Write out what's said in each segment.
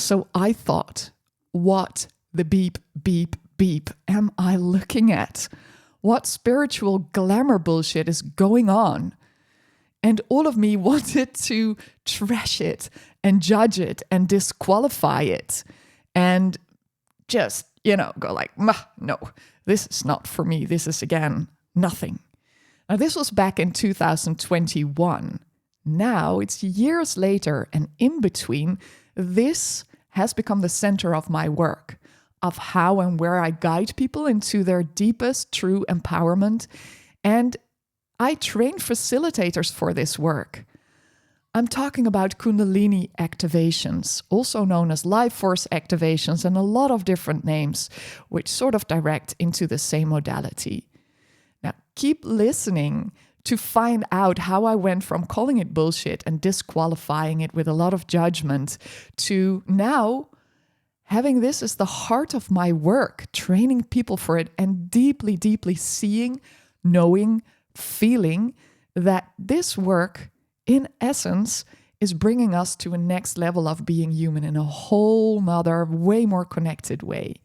So I thought, what the beep, beep, beep am I looking at? What spiritual glamour bullshit is going on? And all of me wanted to trash it and judge it and disqualify it and just, go like, no, this is not for me. This is, again, nothing. Now, this was back in 2021. Now it's years later, and in between, this has become the center of my work, of how and where I guide people into their deepest true empowerment. And I train facilitators for this work. I'm talking about Kundalini Activations, also known as life force activations, and a lot of different names, which sort of direct into the same modality. Now, keep listening to find out how I went from calling it bullshit and disqualifying it with a lot of judgment to now having this as the heart of my work, training people for it, and deeply, deeply seeing, knowing, feeling that this work, in essence, is bringing us to a next level of being human in a whole nother, way more connected way.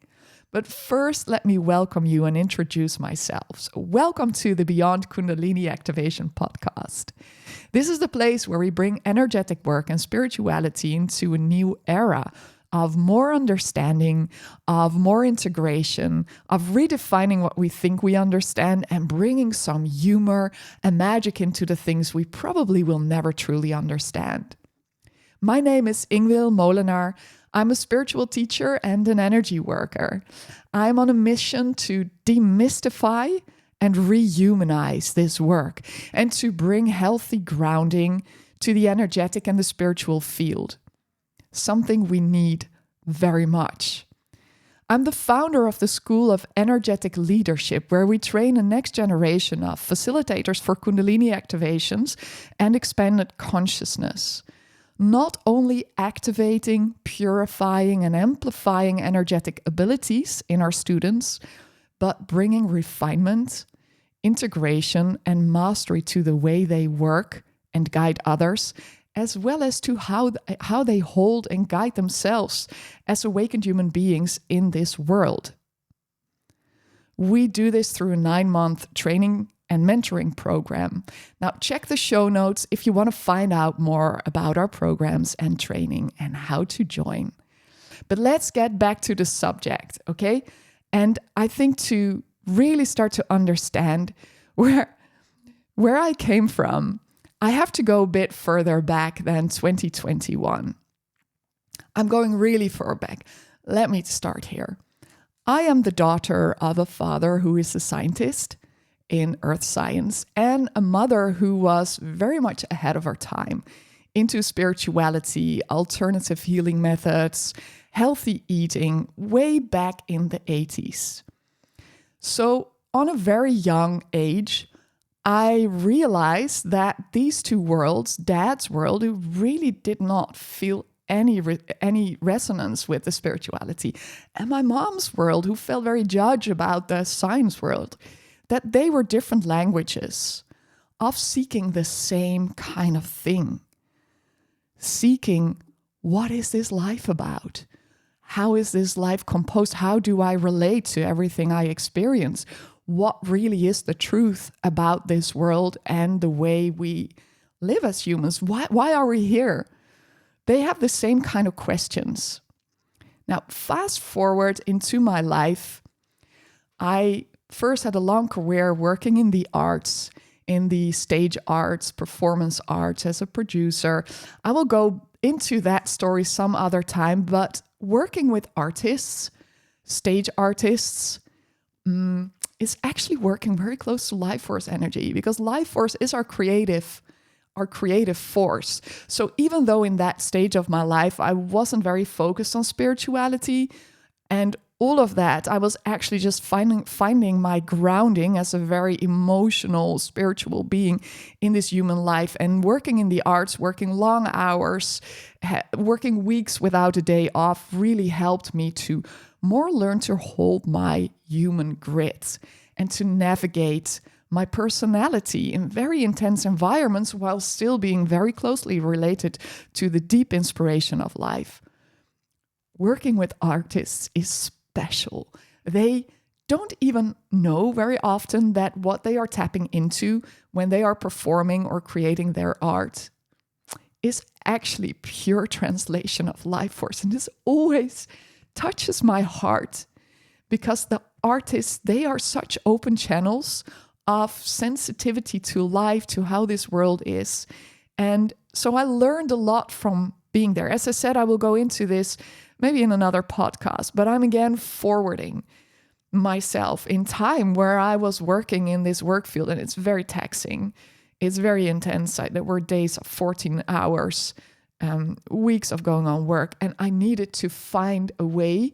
But first, let me welcome you and introduce myself. So welcome to the Beyond Kundalini Activation Podcast. This is the place where we bring energetic work and spirituality into a new era of more understanding, of more integration, of redefining what we think we understand and bringing some humor and magic into the things we probably will never truly understand. My name is Ingvild Molenaar. I'm a spiritual teacher and an energy worker. I'm on a mission to demystify and re-humanize this work and to bring healthy grounding to the energetic and the spiritual field. Something we need very much. I'm the founder of the School of Energetic Leadership, where we train a next generation of facilitators for Kundalini Activations and Expanded Consciousness. Not only activating, purifying, and amplifying energetic abilities in our students, but bringing refinement, integration, and mastery to the way they work and guide others, as well as to how they hold and guide themselves as awakened human beings in this world. We do this through a 9-month training and mentoring program. Now, check the show notes if you want to find out more about our programs and training and how to join. But let's get back to the subject, okay? And I think to really start to understand where I came from, I have to go a bit further back than 2021. I'm going really far back. Let me start here. I am the daughter of a father who is a scientist in earth science and a mother who was very much ahead of her time into spirituality, alternative healing methods, healthy eating, way back in the 80s. So on a very young age, I realized that these two worlds, Dad's world, who really did not feel any resonance with the spirituality, and my mom's world, who felt very judged about the science world, that they were different languages of seeking the same kind of thing. Seeking, what is this life about? How is this life composed? How do I relate to everything I experience? What really is the truth about this world and the way we live as humans? Why are we here? They have the same kind of questions. Now, fast forward into my life. I first had a long career working in the arts, in the stage arts, performance arts as a producer. I will go into that story some other time, but working with artists, stage artists, is actually working very close to life force energy, because life force is our creative force. So even though in that stage of my life, I wasn't very focused on spirituality and all of that, I was actually just finding my grounding as a very emotional, spiritual being in this human life, and working in the arts, working long hours, working weeks without a day off really helped me to more learn to hold my human grit and to navigate my personality in very intense environments while still being very closely related to the deep inspiration of life. working with artists is special. They don't even know very often that what they are tapping into when they are performing or creating their art is actually pure translation of life force. And this always touches my heart because the artists, they are such open channels of sensitivity to life, to how this world is. And so I learned a lot from being there. As I said, I will go into this maybe in another podcast, but I'm again forwarding myself in time where I was working in this work field, and it's very taxing. It's very intense. There were days of 14 hours, weeks of going on work, and I needed to find a way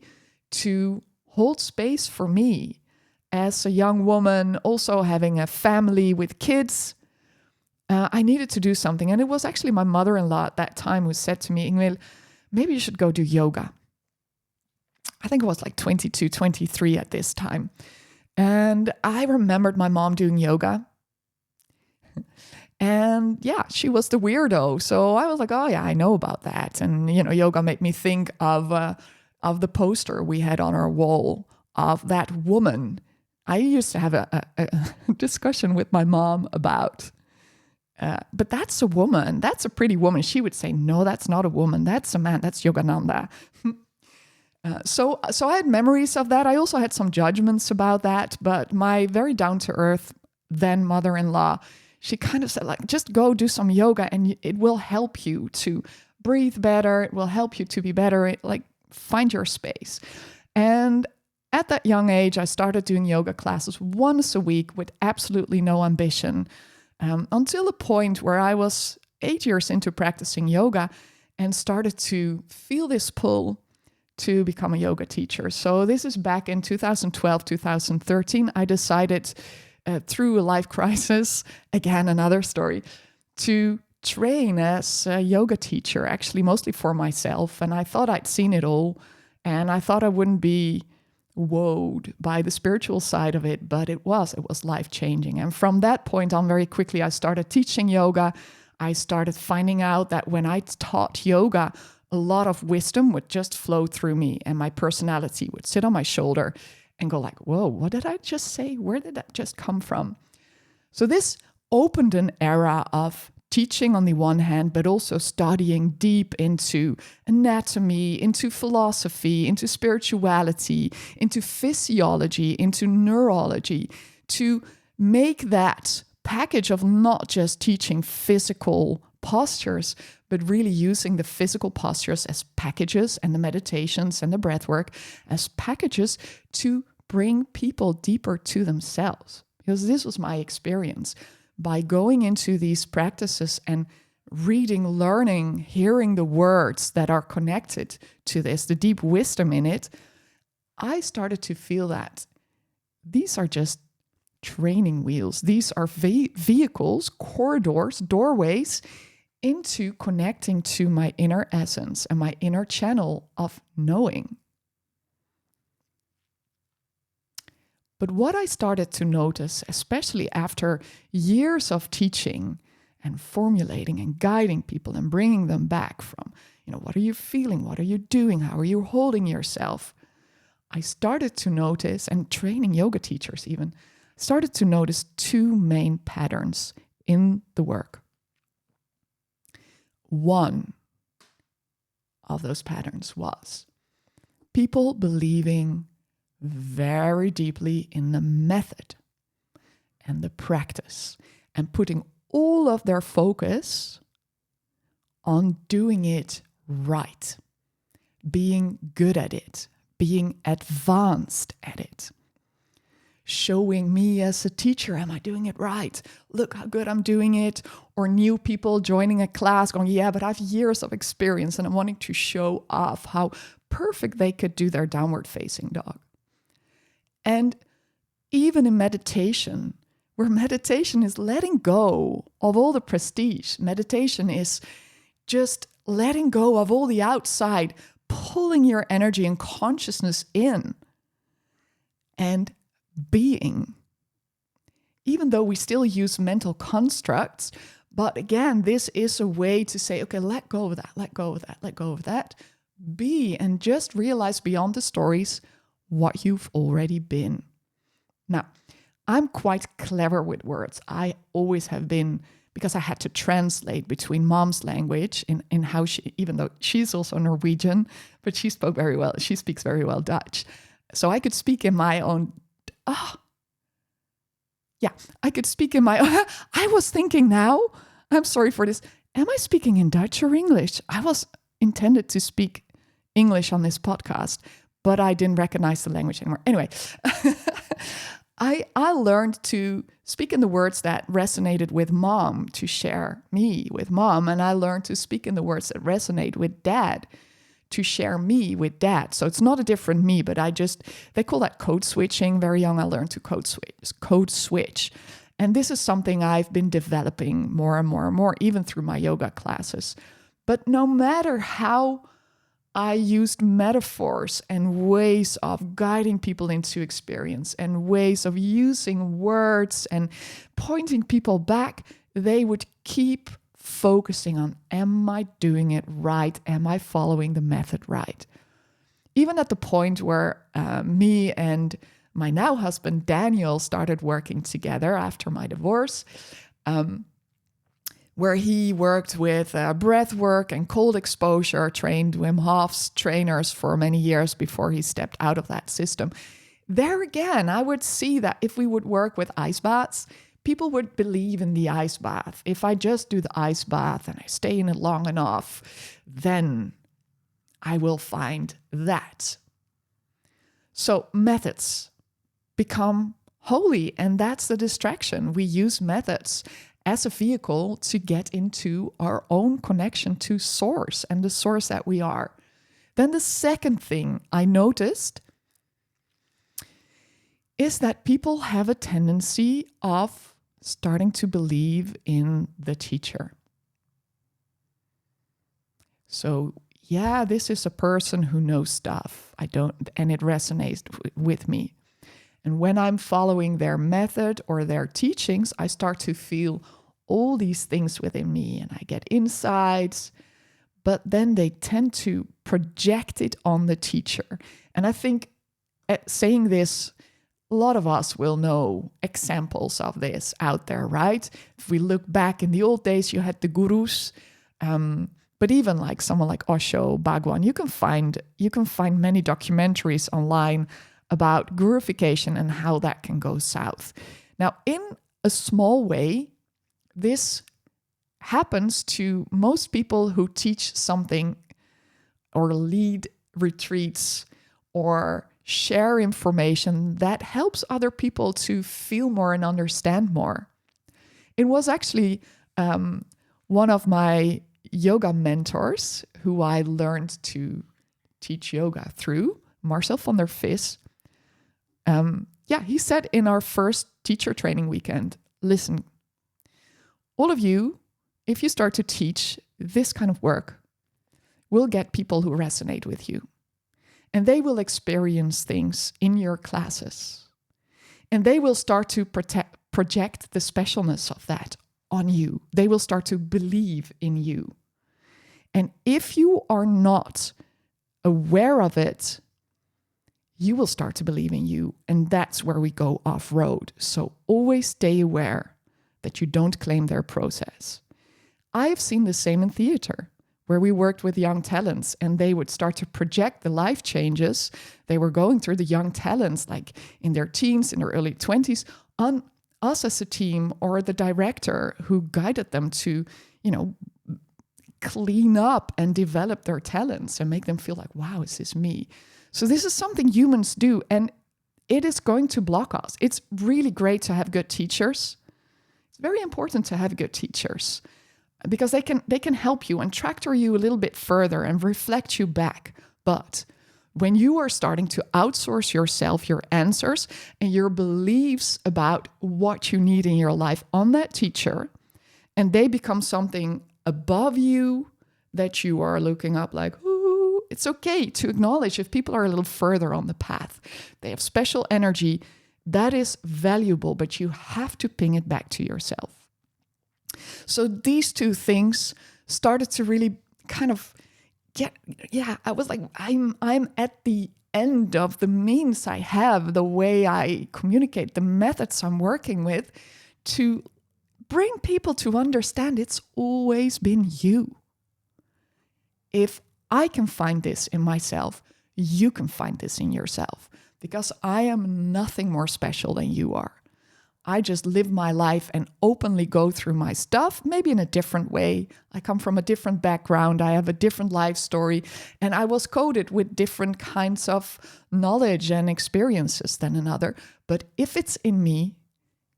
to hold space for me as a young woman, also having a family with kids. I needed to do something, and it was actually my mother-in-law at that time who said to me, Ingvild, maybe you should go do yoga. I think it was like 22, 23 at this time. And I remembered my mom doing yoga. And yeah, she was the weirdo. So I was like, oh yeah, I know about that. And, yoga made me think of the poster we had on our wall of that woman. I used to have a discussion with my mom about, but that's a woman. That's a pretty woman. She would say, no, that's not a woman. That's a man. That's Yogananda. So I had memories of that. I also had some judgments about that, but my very down-to-earth then mother-in-law, she kind of said, like, just go do some yoga and it will help you to breathe better. It will help you to be better. Find your space. And at that young age, I started doing yoga classes once a week with absolutely no ambition, until a point where I was 8 years into practicing yoga and started to feel this pull to become a yoga teacher. So this is back in 2012, 2013. I decided through a life crisis, again, another story, to train as a yoga teacher, actually mostly for myself. And I thought I'd seen it all. And I thought I wouldn't be wowed by the spiritual side of it, but it was life-changing. And from that point on, very quickly, I started teaching yoga. I started finding out that when I taught yoga, a lot of wisdom would just flow through me, and my personality would sit on my shoulder and go like, whoa, what did I just say? Where did that just come from? So this opened an era of teaching on the one hand, but also studying deep into anatomy, into philosophy, into spirituality, into physiology, into neurology, to make that package of not just teaching physical postures, but really using the physical postures as packages and the meditations and the breath work as packages to bring people deeper to themselves. Because this was my experience. By going into these practices and reading, learning, hearing the words that are connected to this, the deep wisdom in it, I started to feel that these are just training wheels. These are vehicles, corridors, doorways into connecting to my inner essence and my inner channel of knowing. But what I started to notice, especially after years of teaching and formulating and guiding people and bringing them back from, what are you feeling? What are you doing? How are you holding yourself? I started to notice, and training yoga teachers even, started to notice two main patterns in the work. One of those patterns was people believing very deeply in the method and the practice and putting all of their focus on doing it right, being good at it, being advanced at it. Showing me as a teacher, am I doing it right? Look how good I'm doing it. Or new people joining a class going, yeah, but I have years of experience and I'm wanting to show off how perfect they could do their downward facing dog. And even in meditation, where meditation is letting go of all the prestige, meditation is just letting go of all the outside, pulling your energy and consciousness in and being. Even though we still use mental constructs, but again, this is a way to say, okay, let go of that, let go of that, let go of that. be and just realize beyond the stories what you've already been. Now, I'm quite clever with words. I always have been, because I had to translate between mom's language in how she, even though she's also Norwegian, but she speaks very well Dutch. So I could speak in my own, I could speak in my own. I was thinking now, I'm sorry for this. Am I speaking in Dutch or English? I was intended to speak English on this podcast, but I didn't recognize the language anymore. Anyway, I learned to speak in the words that resonated with mom, to share me with mom. And I learned to speak in the words that resonate with dad, to share me with dad. So it's not a different me, but they call that code switching. Very young, I learned to code switch. And this is something I've been developing more and more and more, even through my yoga classes. But no matter how I used metaphors and ways of guiding people into experience and ways of using words and pointing people back, they would keep focusing on, am I doing it right? Am I following the method right? Even at the point where me and my now husband, Daniel, started working together after my divorce, where he worked with breath work and cold exposure, trained Wim Hof's trainers for many years before he stepped out of that system. There again, I would see that if we would work with ice baths, people would believe in the ice bath. If I just do the ice bath and I stay in it long enough, then I will find that. So methods become holy, and that's the distraction. We use methods as a vehicle to get into our own connection to source and the source that we are. Then the second thing I noticed is that people have a tendency of starting to believe in the teacher. So, yeah, this is a person who knows stuff. And it resonates with me. And when I'm following their method or their teachings, I start to feel all these things within me and I get insights, but then they tend to project it on the teacher. And I think saying this, a lot of us will know examples of this out there, right? If we look back in the old days, you had the gurus, but even like someone like Osho, Bhagwan, you can find many documentaries online about guruification and how that can go south. Now, in a small way, this happens to most people who teach something or lead retreats or share information that helps other people to feel more and understand more. It was actually one of my yoga mentors who I learned to teach yoga through, Marcel van der Vis. He said in our first teacher training weekend, listen, all of you, if you start to teach this kind of work, will get people who resonate with you. And they will experience things in your classes. And they will start to project the specialness of that on you. They will start to believe in you. And if you are not aware of it, you will start to believe in you. And that's where we go off-road. So always stay aware that you don't claim their process. I have seen the same in theater, where we worked with young talents and they would start to project the life changes they were going through, the young talents, like in their teens, in their early 20s, on us as a team or the director who guided them to, clean up and develop their talents and make them feel like, wow, is this me? So this is something humans do, and it is going to block us. It's really great to have good teachers. It's very important to have good teachers because they can help you and tractor you a little bit further and reflect you back. But when you are starting to outsource yourself, your answers and your beliefs about what you need in your life on that teacher, and they become something above you that you are looking up like, ooh, it's okay to acknowledge if people are a little further on the path. They have special energy. That is valuable, but you have to ping it back to yourself. So these two things started to really kind of I was like, I'm at the end of the means I have, the way I communicate, the methods I'm working with to bring people to understand it's always been you. If I can find this in myself, you can find this in yourself, because I am nothing more special than you are. I just live my life and openly go through my stuff, maybe in a different way. I come from a different background. I have a different life story, and I was coded with different kinds of knowledge and experiences than another. But if it's in me,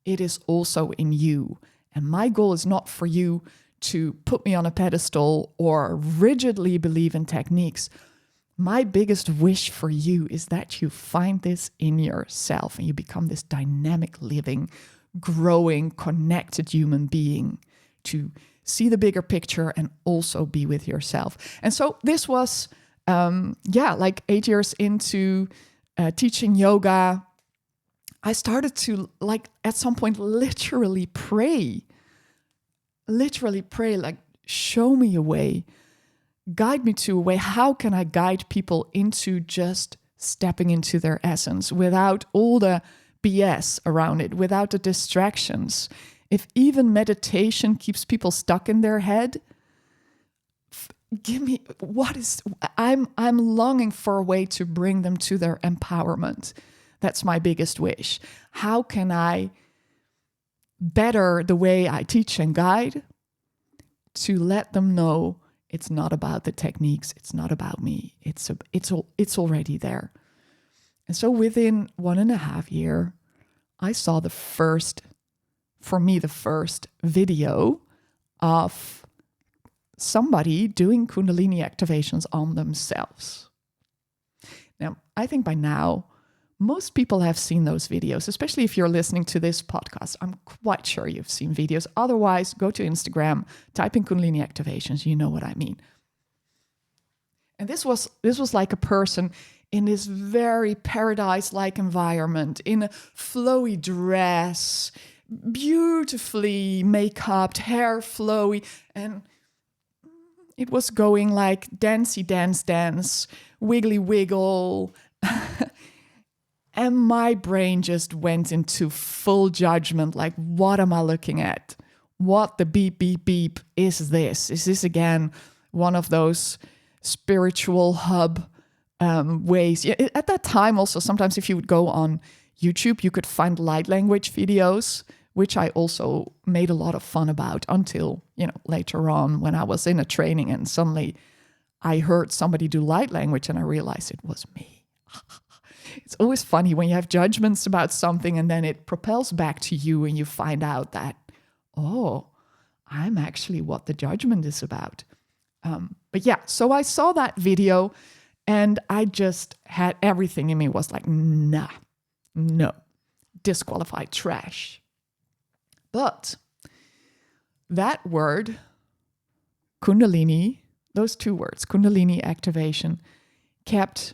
it is also in you. And my goal is not for you to put me on a pedestal or rigidly believe in techniques. My biggest wish for you is that you find this in yourself and you become this dynamic, living, growing, connected human being to see the bigger picture and also be with yourself. And so this was, like 8 years into teaching yoga. I started to, at some point, literally pray, like, show me a way. Guide me to a way. How can I guide people into just stepping into their essence without all the BS around it, without the distractions? If even meditation keeps people stuck in their head, I'm longing for a way to bring them to their empowerment. That's my biggest wish. How can I better the way I teach and guide to let them know it's not about the techniques. It's not about me. It's already there. And so within 1.5 years, I saw the first video of somebody doing Kundalini activations on themselves. Now, I think by now, most people have seen those videos, especially if you're listening to this podcast. I'm quite sure you've seen videos. Otherwise, go to Instagram, type in Kundalini Activations. You know what I mean. And this was like a person in this very paradise-like environment, in a flowy dress, beautifully make-upped, hair flowy, and it was going like dancey dance, wiggly wiggle. And my brain just went into full judgment, like, what am I looking at? What the beep, beep, beep is this? Is this again one of those spiritual hub ways? At that time also, sometimes if you would go on YouTube, you could find light language videos, which I also made a lot of fun about until, later on when I was in a training and suddenly I heard somebody do light language and I realized it was me. It's always funny when you have judgments about something and then it propels back to you and you find out that, I'm actually what the judgment is about. So I saw that video and I just had everything in me was like, no, disqualified, trash. But that word, Kundalini, those two words, Kundalini activation, kept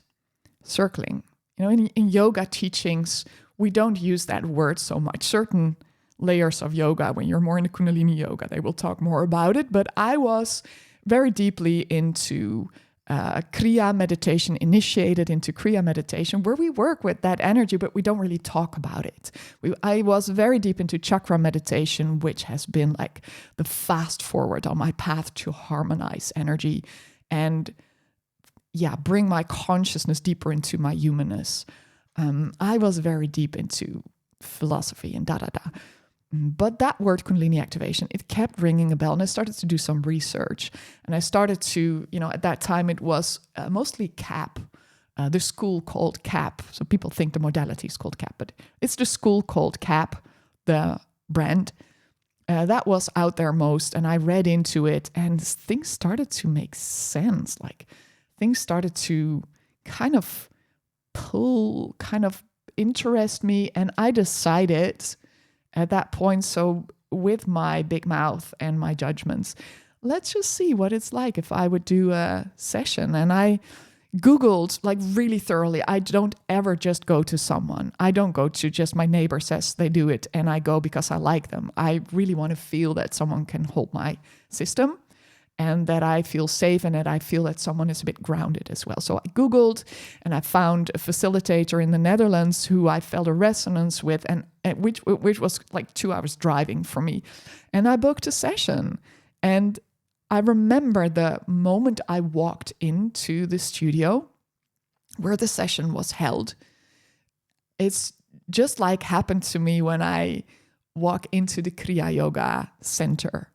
circling. In yoga teachings, we don't use that word so much. Certain layers of yoga, when you're more into Kundalini yoga, they will talk more about it. But I was very deeply into Kriya meditation, initiated into Kriya meditation, where we work with that energy, but we don't really talk about it. I was very deep into chakra meditation, which has been like the fast forward on my path to harmonize energy and bring my consciousness deeper into my humanness. I was very deep into philosophy and But that word Kundalini activation, it kept ringing a bell, and I started to do some research. And I started to, at that time it was mostly CAP, the school called CAP. So people think the modality is called CAP, but it's the school called CAP, the brand. That was out there most, and I read into it, and things started to make sense. Like, things started to kind of interest me. And I decided at that point, so with my big mouth and my judgments, let's just see what it's like if I would do a session. And I Googled like really thoroughly. I don't ever just go to someone. I don't go to just my neighbor says they do it and I go because I like them. I really want to feel that someone can hold my system. and that I feel safe and that I feel that someone is a bit grounded as well. So I Googled and I found a facilitator in the Netherlands who I felt a resonance with, and which was like 2 hours driving for me. And I booked a session. And I remember the moment I walked into the studio where the session was held. It's just like happened to me when I walk into the Kriya Yoga Center.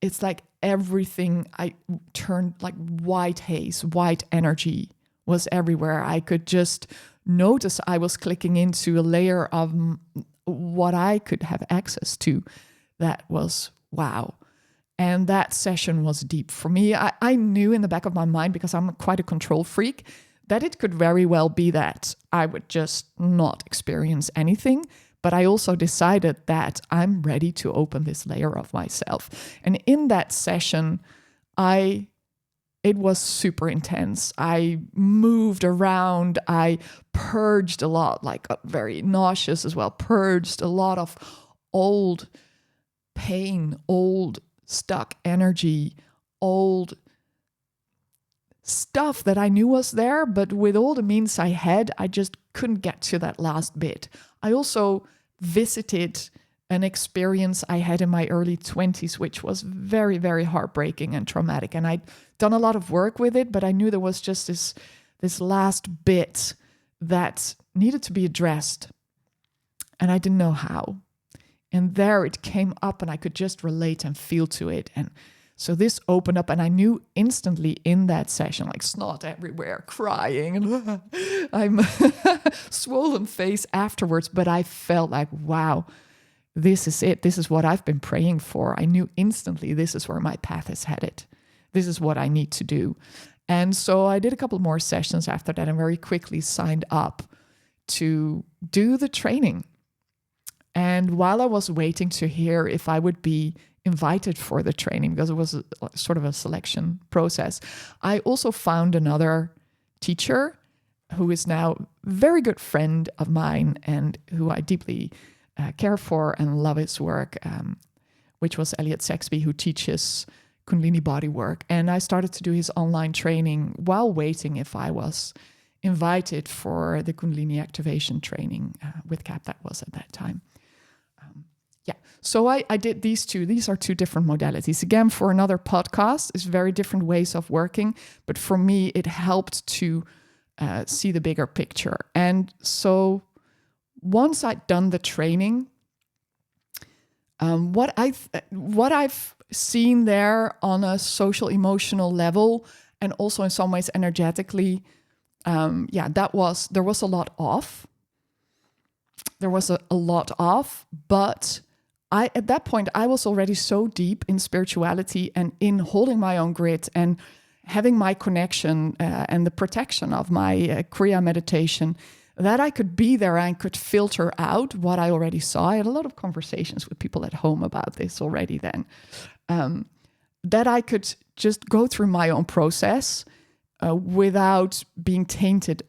It's like everything, I turned like white haze, white energy was everywhere. I could just notice I was clicking into a layer of what I could have access to. That was wow. And that session was deep for me. I knew in the back of my mind, because I'm quite a control freak, that it could very well be that I would just not experience anything. But I also decided that I'm ready to open this layer of myself. And in that session, it was super intense. I moved around. I purged a lot, like very nauseous as well, purged a lot of old pain, old stuck energy, old stuff that I knew was there, but with all the means I had, I just couldn't get to that last bit. I also visited an experience I had in my early 20s, which was very, very heartbreaking and traumatic. And I'd done a lot of work with it, but I knew there was just this last bit that needed to be addressed. And I didn't know how. And there it came up and I could just relate and feel to it. And so this opened up and I knew instantly in that session, like snot everywhere, crying, and I'm swollen face afterwards. But I felt like, wow, this is it. This is what I've been praying for. I knew instantly this is where my path is headed. This is what I need to do. And so I did a couple more sessions after that and very quickly signed up to do the training. And while I was waiting to hear if I would be invited for the training, because it was sort of a selection process, I also found another teacher who is now a very good friend of mine and who I deeply care for and love his work, which was Elliot Saxby, who teaches Kundalini bodywork. And I started to do his online training while waiting if I was invited for the Kundalini Activation training with CAP that was at that time. So I did these two. These are two different modalities. Again, for another podcast, it's very different ways of working. But for me, it helped to see the bigger picture. And so once I'd done the training, what I've seen there on a social emotional level and also in some ways energetically, there was a lot off. There was a lot off, but at that point, I was already so deep in spirituality and in holding my own grit and having my connection and the protection of my Kriya meditation that I could be there and could filter out what I already saw. I had a lot of conversations with people at home about this already then, that I could just go through my own process without being tainted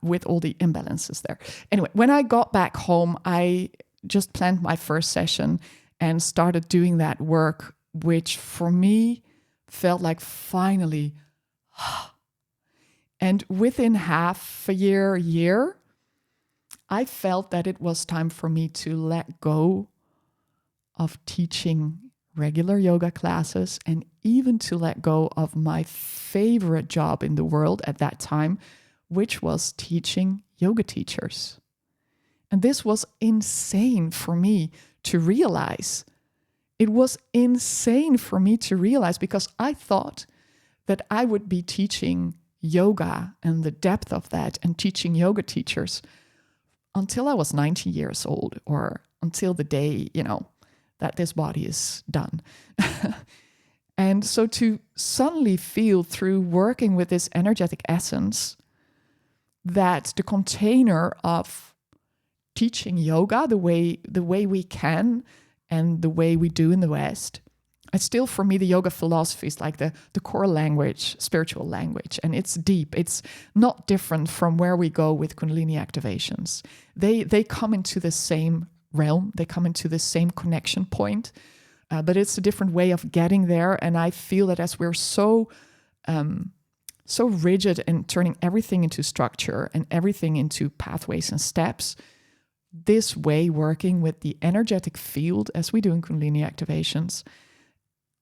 with all the imbalances there. Anyway, when I got back home, I just planned my first session and started doing that work, which for me felt like finally. And within half a year, I felt that it was time for me to let go of teaching regular yoga classes and even to let go of my favorite job in the world at that time, which was teaching yoga teachers. And this was insane for me to realize. It was insane for me to realize because I thought that I would be teaching yoga and the depth of that and teaching yoga teachers until I was 90 years old or until the day, that this body is done. And so to suddenly feel through working with this energetic essence that the container of teaching yoga the way we can and the way we do in the West, it's still for me the yoga philosophy is like the core language, spiritual language, and it's deep. It's not different from where we go with Kundalini activations. They come into the same realm. They come into the same connection point. But it's a different way of getting there. And I feel that as we're so rigid and turning everything into structure and everything into pathways and steps, this way working with the energetic field, as we do in Kundalini Activations,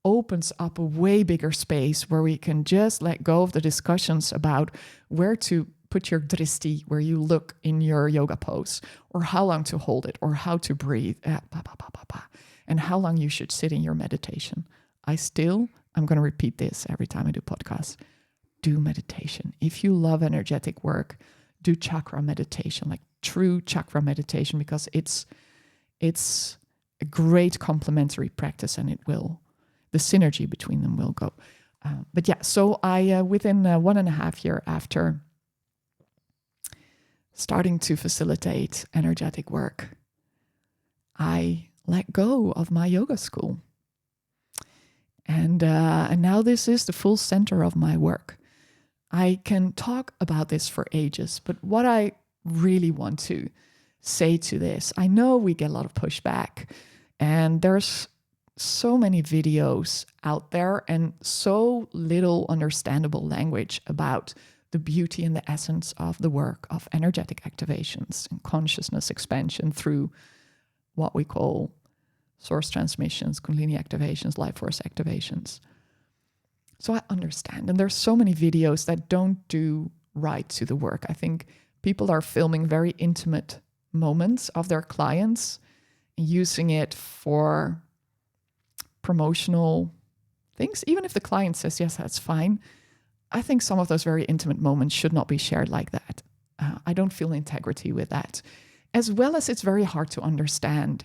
opens up a way bigger space where we can just let go of the discussions about where to put your dristi, where you look in your yoga pose, or how long to hold it, or how to breathe, and how long you should sit in your meditation. I'm going to repeat this every time I do podcasts. Do meditation. If you love energetic work, do chakra meditation, like true chakra meditation, because it's a great complementary practice, and the synergy between them will go. But yeah, so I, within 1.5 years after starting to facilitate energetic work, I let go of my yoga school. And now this is the full center of my work. I can talk about this for ages, but what I really want to say to this, I know we get a lot of pushback, and there's so many videos out there and so little understandable language about the beauty and the essence of the work of energetic activations and consciousness expansion through what we call source transmissions, Kundalini activations, life force activations. So I understand. And there's so many videos that don't do right to the work. I think people are filming very intimate moments of their clients and using it for promotional things. Even if the client says, yes, that's fine, I think some of those very intimate moments should not be shared like that. I don't feel integrity with that. As well as it's very hard to understand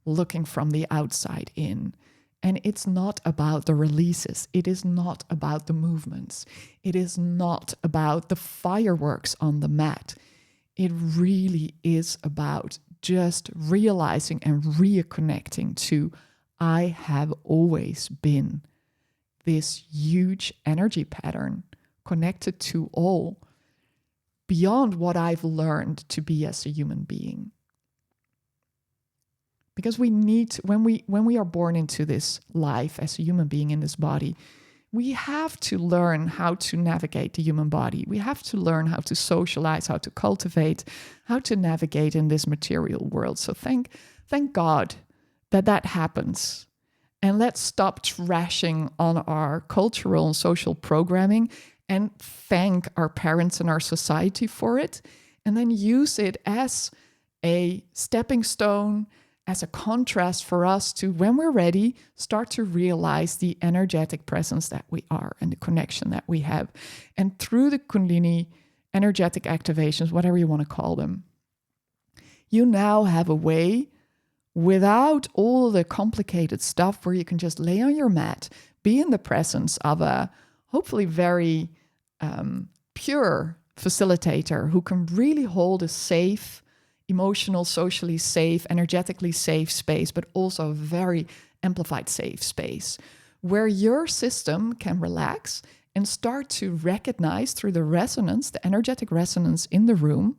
looking from the outside in. And it's not about the releases. It is not about the movements. It is not about the fireworks on the mat. It really is about just realizing and reconnecting to, I have always been this huge energy pattern connected to all, beyond what I've learned to be as a human being. Because we need, when we are born into this life as a human being in this body, we have to learn how to navigate the human body. We have to learn how to socialize, how to cultivate, how to navigate in this material world. So thank God that happens. And let's stop trashing on our cultural and social programming and thank our parents and our society for it. And then use it as a stepping stone, as a contrast for us to, when we're ready, start to realize the energetic presence that we are and the connection that we have. And through the Kundalini energetic activations, whatever you want to call them, you now have a way, without all the complicated stuff, where you can just lay on your mat, be in the presence of a hopefully very pure facilitator who can really hold a safe, emotional, socially safe, energetically safe space, but also a very amplified safe space where your system can relax and start to recognize through the resonance, the energetic resonance in the room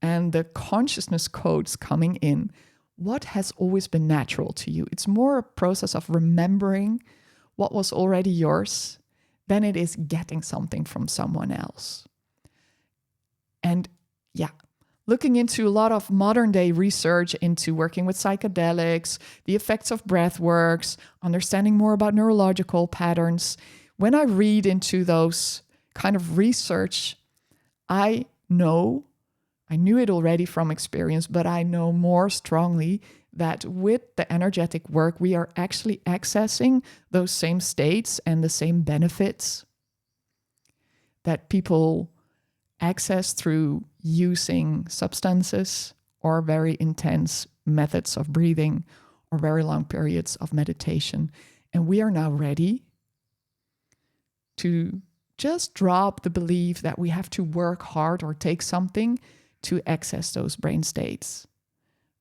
and the consciousness codes coming in, what has always been natural to you. It's more a process of remembering what was already yours than it is getting something from someone else. And yeah, looking into a lot of modern day research into working with psychedelics, the effects of breath works, understanding more about neurological patterns. When I read into those kind of research, I knew it already from experience, but I know more strongly that with the energetic work, we are actually accessing those same states and the same benefits that people access through using substances or very intense methods of breathing or very long periods of meditation. And we are now ready to just drop the belief that we have to work hard or take something to access those brain states,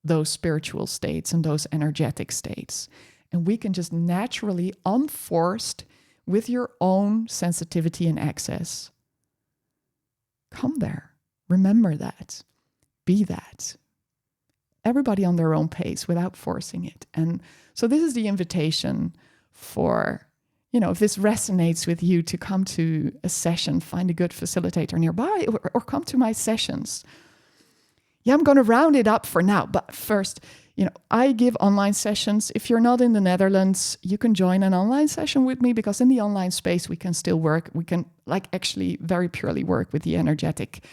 those spiritual states, and those energetic states. And we can just naturally, unforced, with your own sensitivity and access, come there. Remember that. Be that. everybody on their own pace without forcing it. And so this is the invitation for, if this resonates with you, to come to a session, find a good facilitator nearby, or come to my sessions. Yeah, I'm going to round it up for now. But first, I give online sessions. If you're not in the Netherlands, you can join an online session with me, because in the online space, we can still work. We can actually very purely work with the energetic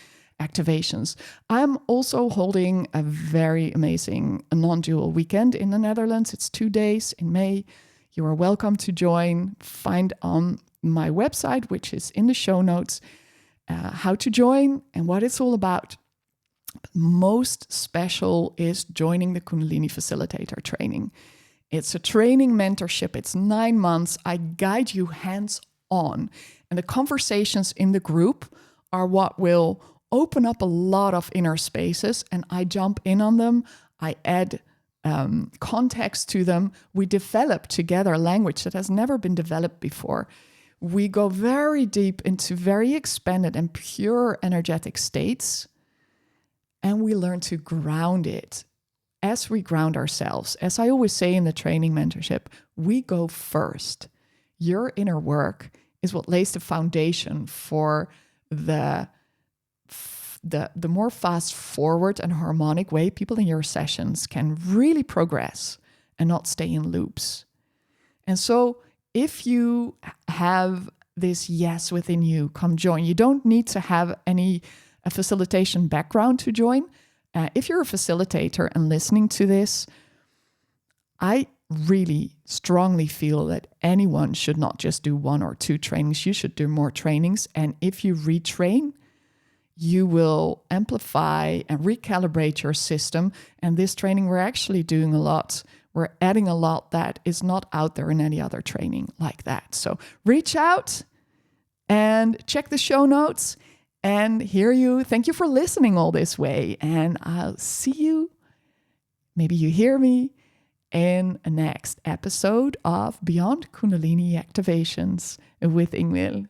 activations. I'm also holding a very amazing non-dual weekend in the Netherlands. It's 2 days in May. You are welcome to join. Find on my website, which is in the show notes, how to join and what it's all about. But most special is joining the Kundalini Facilitator training. It's a training mentorship. It's 9 months. I guide you hands-on. And the conversations in the group are what will open up a lot of inner spaces, and I jump in on them. I add context to them. We develop together language that has never been developed before. We go very deep into very expanded and pure energetic states, and we learn to ground it as we ground ourselves. As I always say in the training mentorship, we go first. Your inner work is what lays the foundation for the more fast forward and harmonic way people in your sessions can really progress and not stay in loops. And so if you have this yes within you, come join. You don't need to have a facilitation background to join. If you're a facilitator and listening to this, I really strongly feel that anyone should not just do 1 or 2 trainings. You should do more trainings. And if you retrain, you will amplify and recalibrate your system. And this training, we're actually doing a lot. We're adding a lot that is not out there in any other training like that. So reach out and check the show notes and thank you for listening all this way. And I'll see you, maybe you hear me, in the next episode of Beyond Kundalini Activations with Ingvild.